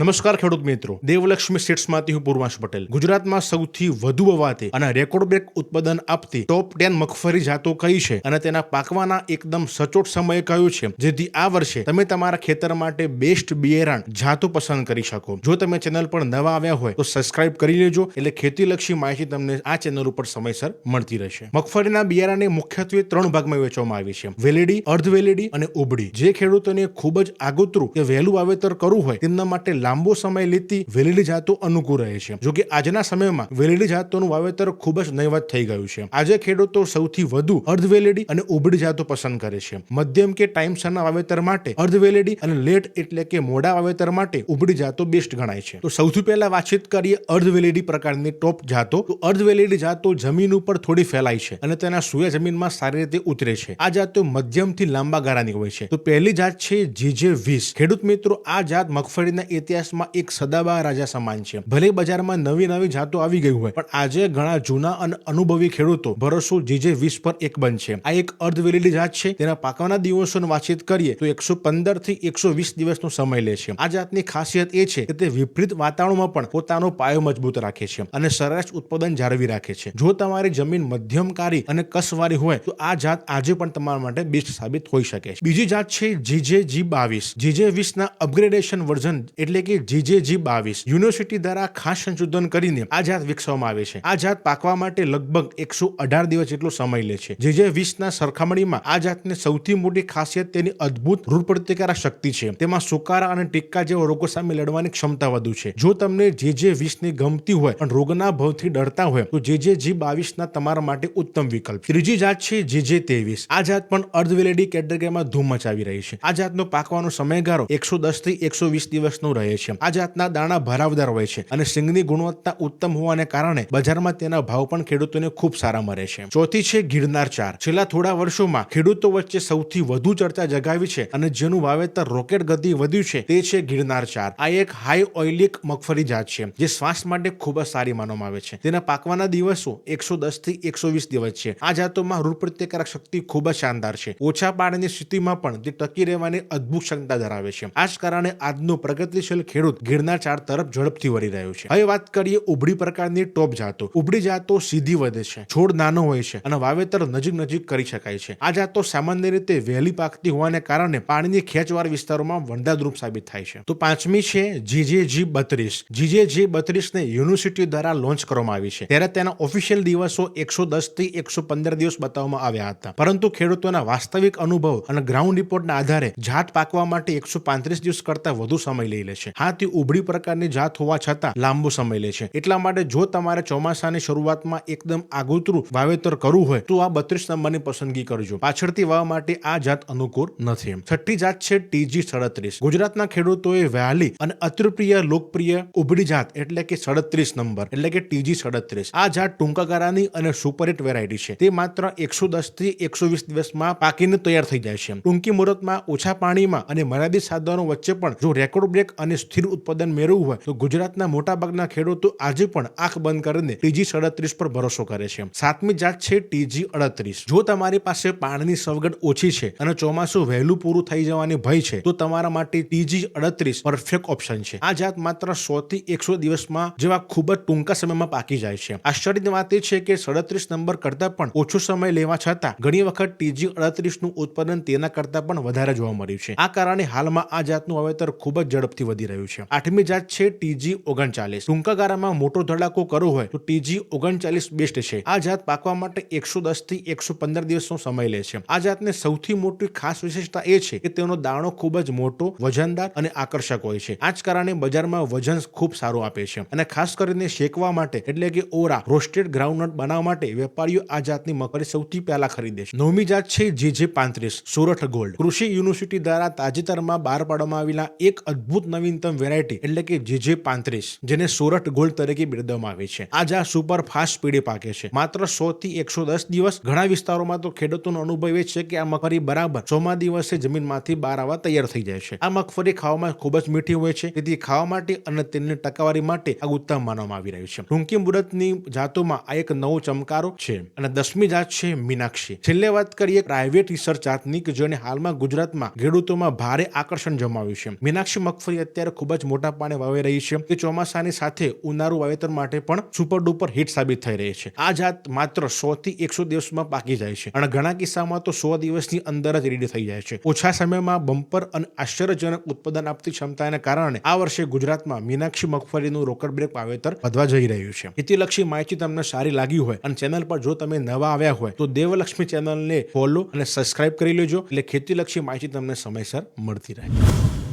નમસ્કાર ખેડૂત મિત્રો, દેવલક્ષ્મી સીડ્સમાંથી હું પૂર્વાંશ પટેલ. ગુજરાતમાં સૌથી વધુ વવાતી અને રેકોર્ડ બ્રેક ઉત્પાદન આપતી ટોપ 10 મગફળી જાતો કઈ છે અને તેના પાકવાના એકદમ સચોટ સમય કયો છે, જેથી આ વર્ષે તમે તમારા ખેતર માટે બેસ્ટ બિયારણ જાતો પસંદ કરી શકો. જો તમે ચેનલ પર નવા આવ્યા હોય તો સબસ્ક્રાઇબ કરી લેજો, એટલે ખેતીલક્ષી માહિતી તમને આ ચેનલ ઉપર સમયસર મળતી રહેશે. મગફળીના બિયારણને મુખ્યત્વે 3 ભાગમાં વહેંચવામાં આવી છે: વેલીડી, અર્ધ વેલીડી અને ઉબડી. જે ખેડૂતોને ખૂબ જ આગોતરું કે વહેલું વાવેતર કરવું હોય તેમના માટે લાંબો સમય લેતી વેલીડી જાતો અનુકૂળ રહે છે. જો કે આજના સમયમાં વેલીડી જાતોનું વાવેતર ખૂબ જ નહીવત થઈ ગયું છે. આજે ખેડૂતો સૌથી વધુ અર્ધ વેલીડી અને ઉબડી જાતો પસંદ કરે છે. મધ્યમ કે ટાઈમસરના વાવેતર માટે અર્ધ વેલીડી અને લેટ એટલે કે મોડા વાવેતર માટે ઉબડી જાતો બેસ્ટ ગણાય છે. તો સૌથી પહેલા વાતચીત કરીએ અર્ધ વેલીડી પ્રકારની ટોપ જાતો. તો અર્ધ વેલીડી જાતો જમીન ઉપર થોડી ફેલાય છે અને તેના સૂયા જમીનમાં સારી રીતે ઉતરે છે. આ જાતો મધ્યમથી લાંબા ગાળાની હોય છે. તો પહેલી જાત છે GJ20. ખેડૂત મિત્રો, આ જાત મગફળીના ઇતિહાસમાં એક સદાબહાર રાજા સમાન છે. ભલે બજારમાં નવી જાતો આવી ગઈ હોય, પણ આજે ઘણા જૂના અને અનુભવી ખેડૂતો ભરોસો GJ20 પર એક બંધ છે. આ એક અર્ધ વેલીડી જાત છે. તેના પાકવાના દિવસોની વાતચીત કરીએ તો 115 થી 120 દિવસનો સમય લે છે. આ જાતની ખાસિયત એ છે કે તે વિપરીત વાતાવરણમાં પણ પોતાનો પાયો મજબૂત રાખે છે અને સરેરાશ ઉત્પાદન જાળવી રાખે છે. જો તમારી જમીન મધ્યમકારી અને કસવારી હોય તો આ જાત આજે પણ તમારા માટે બેસ્ટ સાબિત હોઈ શકે છે. બીજી જાત છે GJG22. GJ20 ના અપગ્રેડેશન વર્ઝન એટલે કે GJG22 યુનિવર્સિટી દ્વારા ખાસ સંશોધન કરીને આ જાત વિકસાવવામાં આવે છે. આ જાત પાકવા માટે લગભગ 118 દિવસ જેટલો સમય લે છે. GJ20 ના સરખામણીમાં આ જાતની સૌથી મોટી ખાસિયત તેની અદ્ભુત રોગ પ્રતિકારક શક્તિ છે. તેમાં સુકારા અને ટીક્કા જેવા રોગો સામે લડવાની ક્ષમતા વધુ છે. જો તમને GJ20 ની ગમતી હોય પણ રોગના ભવથી ડરતા હોય તો GJG22 ના તમારા માટે ઉત્તમ વિકલ્પ. ત્રીજી જાત છે GJ23. આ જાત પણ અર્ધ વેલીડી કેટેગરીમાં ધૂમ મચાવી રહી છે. આ જાતનો પાકવાનો સમયગાળો 110 થી 120 દિવસનો રહે છે. આ જાતના દાણા ભરાવદાર હોય છે અને સિંગની ગુણવત્તા ઉત્તમ હોવાને કારણે બજારમાં તેના ભાવ પણ ખેડૂતોને ખૂબ સારા મળે છે. ચોથી છે ગિરનાર 4. છેલ્લા થોડા વર્ષોમાં ખેડૂતો વચ્ચે સૌથી વધુ ચર્ચા જગાવી છે અને જેનું વાવેતર રોકેટ ગતિ વધ્યું છે તે છે ગિરનાર 4. આ એક હાઈ ઓઇલિક મગફળી જાત છે જે શ્વાસ માટે ખૂબ જ સારી માનવામાં આવે છે. તેના પાકવાના દિવસો 110 થી 120 દિવસ છે. આ જાતોમાં રોગ પ્રતિકારક શક્તિ ખૂબ જ શાનદાર છે. ઓછા પાણીની સ્થિતિમાં પણ તે ટકી રહેવાની અદ્ભુત ક્ષમતા ધરાવે છે. આ જ કારણે આજનો પ્રગતિશીલ ખેડૂત ગિરનાર 4 તરફ ઝડપથી વળી રહ્યો છે. હવે વાત કરીએ ઉબડી પ્રકારની ટોપ જાતો. ઉબડી જાતો સીધી વધે છે, છોડ નાનો હોય છે અને વાવેતર નજીક કરી શકાય છે. આ જાતો સામાન્ય રીતે વહેલી પાકતી હોવાને કારણે પાણીની ખેંચવાળા વિસ્તારોમાં વરદાનરૂપ સાબિત થાય છે. તો પાંચમી છે GJG32. GJG32 ને યુનિવર્સિટી દ્વારા લોન્ચ કરવામાં આવી છે. ત્યારે તેના ઓફિશિયલ દિવસો 110 થી 115 દિવસ બતાવવામાં આવ્યા હતા, પરંતુ ખેડૂતોના વાસ્તવિક અનુભવ અને ગ્રાઉન્ડ રિપોર્ટના આધારે જાત પાકવા માટે 135 દિવસ કરતા વધુ સમય લઈ લે છે. હા, તે ઉબડી પ્રકારની જાત હોવા છતાં લાંબો સમય લે છે. એટલા માટે જો તમારે ચોમાસાની શરૂઆતમાં એકદમ આગોતરું વાવેતર કરવું હોય તો આ 32 નંબરની પસંદગી કરજો. પાછળથી વાવવા માટે આ જાત અનુકૂળ નથી. છઠ્ઠી જાત છે TG37. ગુજરાતના ખેડૂતોએ વહાલી અને અતિપ્રિય લોકપ્રિય ઉબડી જાત એટલે કે 37 નંબર એટલે કે TG37. આ જાત ટૂંકા ગાળાની અને સુપરહિટ વેરાયટી છે. તે માત્ર 110 થી 120 દિવસમાં પાકીને તૈયાર થઈ જાય છે. ટૂંકી મુહૂર્તમાં ઓછા પાણીમાં અને મર્યાદિત સાધનો વચ્ચે પણ જો રેકોર્ડ બ્રેક અને સ્થિર ઉત્પાદન મેળવવું હોય તો ગુજરાતના મોટાભાગના ખેડૂતો આજે પણ આંખ બંધ કરીને TG37 પર ભરોસો કરે છે. સાતમી જાત છે TG38. જો તમારી પાસે પાણીની સવગત ઓછી છે અને ચોમાસું વહેલું પૂરું થઈ જવાની ભય છે તો તમારા માટે TG38 પરફેક્ટ ઓપ્શન છે. આ જાત માત્ર 100 થી 100 દિવસમાં જેવા ખૂબ જ ટૂંકા સમયમાં પાકી જાય છે. આશ્ચર્યની વાત એ છે કે 37 નંબર કરતા પણ ઓછો સમય લેવા છતાં ઘણી વખત TG38 નું ઉત્પાદન તેના કરતા પણ વધારે જોવા મળ્યું છે. આ કારણે હાલમાં આ જાતનું વાવેતર ખૂબ જ ઝડપથી વધી રહ્યું છે. આઠમી જાત છે TG39. ટૂંકા ગાળામાં મોટો ધડાકો કરવો હોય તો TG39 બેસ્ટ છે. આ જાત પાકવા માટે 110 થી 115 દિવસનો સમય લે છે. આ જાતને સૌથી મોટી ખાસ વિશેષતા એ છે કે તેનો દાણો ખૂબ જ મોટો, વજનદાર અને આકર્ષક હોય છે. આ જ કારણે બજારમાં વજન ખૂબ સારું આપે છે અને ખાસ કરીને શેકવા માટે એટલે કે ઓરા રોસ્ટેડ ગ્રાઉન્ડનટ બનાવવા માટે વેપારીઓ આ જાતની મગફળી સૌથી પહેલા ખરીદે છે. નવમી જાત છે GJ35 સોરઠ ગોલ્ડ. કૃષિ યુનિવર્સિટી દ્વારા તાજેતરમાં બહાર પાડવામાં આવેલા એક અદ્ભુત નવીનતમ વેરાયટી એટલે કે GJ35 જેને સોરઠ ગોલ્ડ તરીકે બિરદાવવામાં આવે છે. આ જાત સુપર ફાસ્ટ સ્પીડે પાકે છે. માત્ર 100 થી 110 દિવસ. ઘણા વિસ્તારોમાં તો ખેડૂતોનો અનુભવ એ છે કે આ મગફળી બરાબર 100મા દિવસે જમીનમાંથી બહાર આવવા તૈયાર થઈ જાય છે. આ મગફળી ખાવામાં ખૂબ જ મીઠી હોય છે, તેથી ખાવા માટે અને તેની ટકાવારી માટે આ ઉત્તમ માનવામાં આવી રહ્યું છે. ટૂંકી મુદતની જાતોમાં આ એક નવો ચમકારો છે. અને 10મી જાત છે મીનાક્ષી. છેલ્લે વાત કરીએ પ્રાઇવેટ રિસર્ચ જાતની કે જેને હાલમાં ગુજરાતમાં ખેડૂતોમાં ભારે આકર્ષણ જમાવ્યું છે. મીનાક્ષી મગફળી અત્યારે અત્યારે ખૂબ જ મોટા પાને વાવી રહી છે. તે ચોમાસાની સાથે ઉનાળુ વાવેતર માટે પણ સુપર ડુપર હિટ સાબિત થઈ રહી છે. આ જાત માત્ર 100 થી 100 દિવસમાં પાકી જાય છે અને ઘણા કિસ્સામાં તો 100 દિવસની અંદર જ રેડી થઈ જાય છે. ઓછા સમયમાં બમ્પર અને આશ્ચર્યજનક ઉત્પાદન આપતી ક્ષમતાને કારણે આ વર્ષે ગુજરાતમાં મીનાક્ષી મગફળીનું રોકડ બ્રેક વાવેતર વધવા જઈ રહ્યું છે. ખેતીલક્ષી માહિતી તમને સારી લાગી હોય અને ચેનલ પર જો તમે નવા આવ્યા હોય તો દેવલક્ષ્મી ચેનલને ફોલો અને સબસ્ક્રાઇબ કરી લેજો એટલે ખેતીલક્ષી માહિતી તમને સમયસર મળતી રહે.